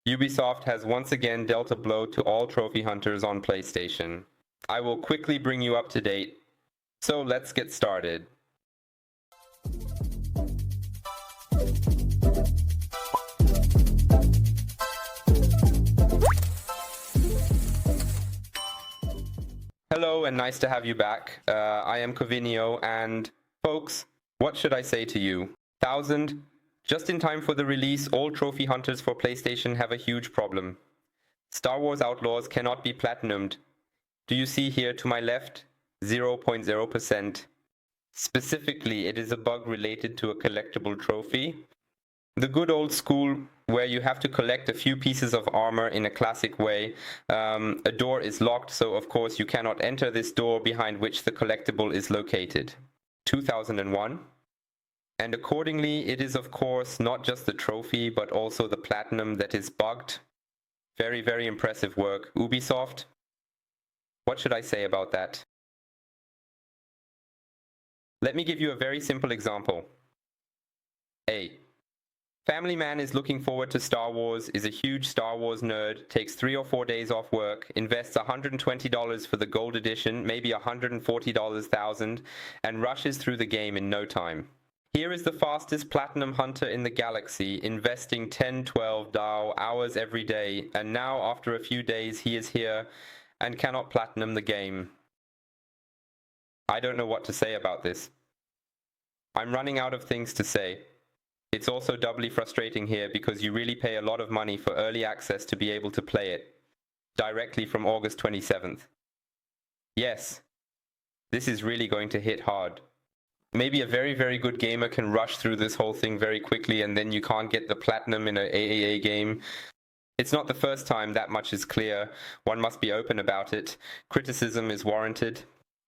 Ubisoft has once again dealt a blow to all trophy hunters on PlayStation. I will quickly bring you up to date, so let's get started. Hello and nice to have you back. I am Kowinjo, and folks, what should I say to you? 1,000? Just in time for the release, all trophy hunters for PlayStation have a huge problem. Star Wars Outlaws cannot be platinumed. Do you see here to my left? 0.0%. Specifically, it is a bug related to a collectible trophy. The good old school where you have to collect a few pieces of armor in a classic way. A door is locked, so of course you cannot enter this door behind which the collectible is located. 2001. And accordingly, it is of course not just the trophy, but also the platinum that is bugged. Very, very impressive work. Ubisoft, what should I say about that? Let me give you a very simple example. A. Family man is looking forward to Star Wars, is a huge Star Wars nerd, takes 3 or 4 days off work, invests $120 for the gold edition, maybe $140,000, and rushes through the game in no time. Here is the fastest platinum hunter in the galaxy, investing 10, 12 hours every day, and now after a few days he is here and cannot platinum the game. I don't know what to say about this. I'm running out of things to say. It's also doubly frustrating here because you really pay a lot of money for early access to be able to play it directly from August 27th. Yes, this is really going to hit hard. Maybe a very, very good gamer can rush through this whole thing very quickly and then you can't get the platinum in an AAA game. It's not the first time, that much is clear. One must be open about it. Criticism is warranted.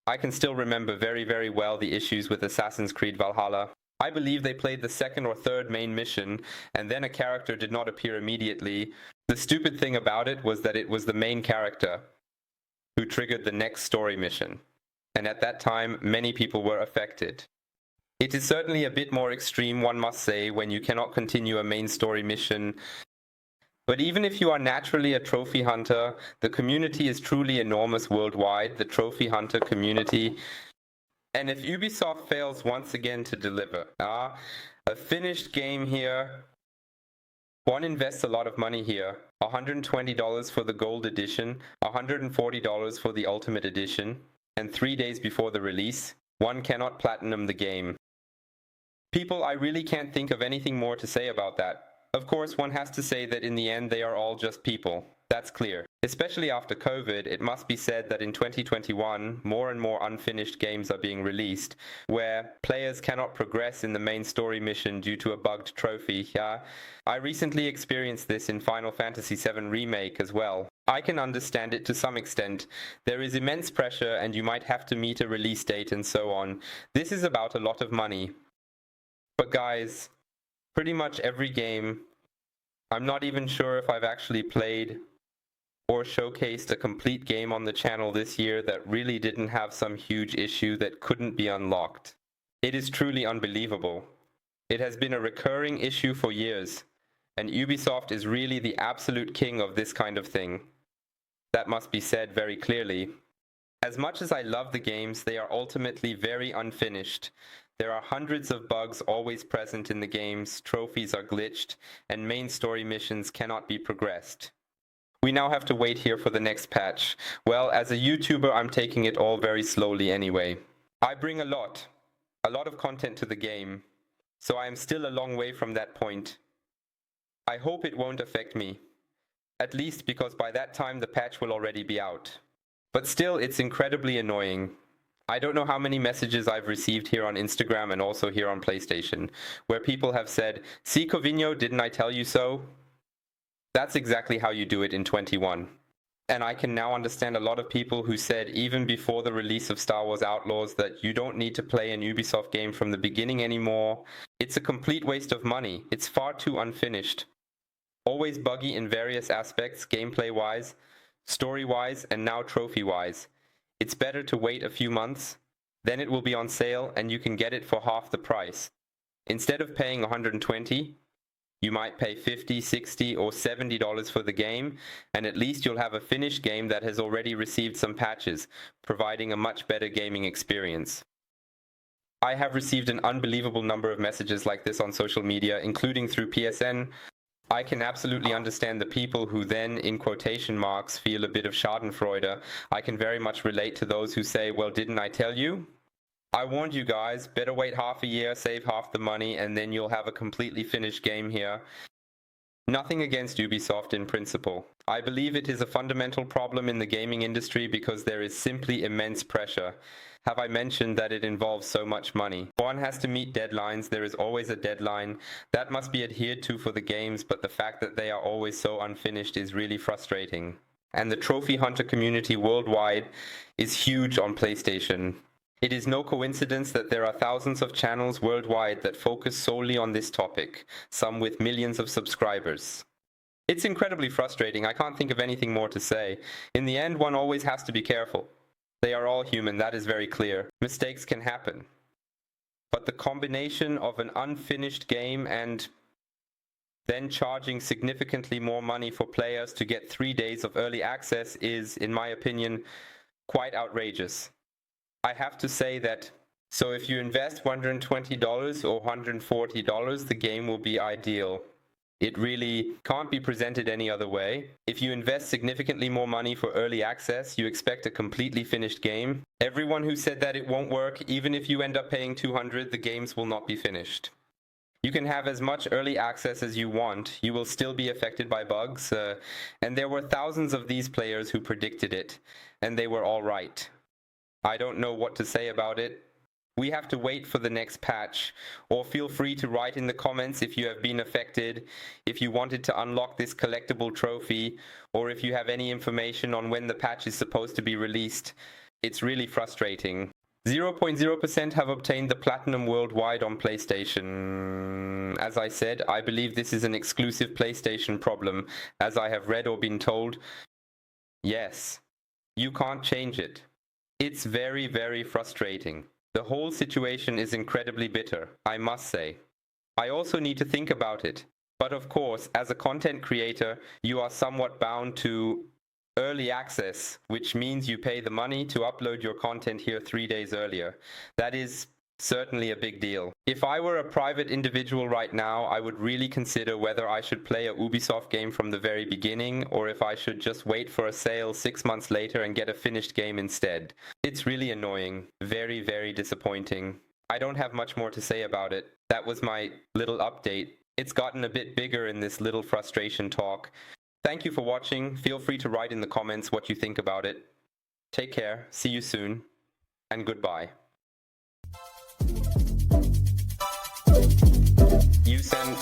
I can still remember very, very well the issues with Assassin's Creed Valhalla. I believe they played the second or third main mission, and then a character did not appear immediately. The stupid thing about it was that it was the main character who triggered the next story mission. And at that time, many people were affected. It is certainly a bit more extreme, one must say, when you cannot continue a main story mission. But even if you are naturally a trophy hunter, the community is truly enormous worldwide, the trophy hunter community. And if Ubisoft fails once again to deliver, a finished game here, one invests a lot of money here. $120 for the gold edition, $140 for the ultimate edition, and 3 days before the release, one cannot platinum the game. People, I really can't think of anything more to say about that. Of course, one has to say that in the end they are all just people. That's clear. Especially after COVID, it must be said that in 2021, more and more unfinished games are being released, where players cannot progress in the main story mission due to a bugged trophy. I recently experienced this in Final Fantasy VII Remake as well. I can understand it to some extent. There is immense pressure and you might have to meet a release date and so on. This is about a lot of money. But guys, pretty much every game, I'm not even sure if I've actually played or showcased a complete game on the channel this year that really didn't have some huge issue that couldn't be unlocked. It is truly unbelievable. It has been a recurring issue for years, and Ubisoft is really the absolute king of this kind of thing. That must be said very clearly. As much as I love the games, they are ultimately very unfinished. There are hundreds of bugs always present in the games, trophies are glitched, and main story missions cannot be progressed. We now have to wait here for the next patch. Well, as a YouTuber, I'm taking it all very slowly anyway. I bring a lot of content to the game, so I am still a long way from that point. I hope it won't affect me, at least because by that time the patch will already be out. But still, it's incredibly annoying. I don't know how many messages I've received here on Instagram and also here on PlayStation, where people have said, "See Kowinjo, didn't I tell you so?" That's exactly how you do it in 21. And I can now understand a lot of people who said even before the release of Star Wars Outlaws that you don't need to play an Ubisoft game from the beginning anymore. It's a complete waste of money. It's far too unfinished. Always buggy in various aspects, gameplay-wise, story-wise, and now trophy-wise. It's better to wait a few months, then it will be on sale and you can get it for half the price. Instead of paying $120, You might pay $50, $60, or $70 for the game, and at least you'll have a finished game that has already received some patches, providing a much better gaming experience. I have received an unbelievable number of messages like this on social media, including through PSN. I can absolutely understand the people who then, in quotation marks, feel a bit of schadenfreude. I can very much relate to those who say, well, didn't I tell you? I warned you guys, better wait half a year, save half the money, and then you'll have a completely finished game here. Nothing against Ubisoft in principle. I believe it is a fundamental problem in the gaming industry because there is simply immense pressure. Have I mentioned that it involves so much money? One has to meet deadlines, there is always a deadline. That must be adhered to for the games, but the fact that they are always so unfinished is really frustrating. And the trophy hunter community worldwide is huge on PlayStation. It is no coincidence that there are thousands of channels worldwide that focus solely on this topic, some with millions of subscribers. It's incredibly frustrating, I can't think of anything more to say. In the end, one always has to be careful. They are all human, that is very clear. Mistakes can happen. But the combination of an unfinished game and then charging significantly more money for players to get 3 days of early access is, in my opinion, quite outrageous. I have to say that, so if you invest $120 or $140, the game will be ideal. It really can't be presented any other way. If you invest significantly more money for early access, you expect a completely finished game. Everyone who said that it won't work, even if you end up paying $200, the games will not be finished. You can have as much early access as you want, you will still be affected by bugs, and there were thousands of these players who predicted it, and they were all right. I don't know what to say about it. We have to wait for the next patch, or feel free to write in the comments if you have been affected, if you wanted to unlock this collectible trophy, or if you have any information on when the patch is supposed to be released. It's really frustrating. 0.0% have obtained the Platinum worldwide on PlayStation. As I said, I believe this is an exclusive PlayStation problem, as I have read or been told. Yes, you can't change it. It's very, very frustrating. The whole situation is incredibly bitter, I must say. I also need to think about it. But of course, as a content creator, you are somewhat bound to early access, which means you pay the money to upload your content here 3 days earlier. That is certainly a big deal. If I were a private individual right now, I would really consider whether I should play a Ubisoft game from the very beginning, or if I should just wait for a sale 6 months later and get a finished game instead. It's really annoying. Very, very disappointing. I don't have much more to say about it. That was my little update. It's gotten a bit bigger in this little frustration talk. Thank you for watching. Feel free to write in the comments what you think about it. Take care, see you soon, and goodbye. You send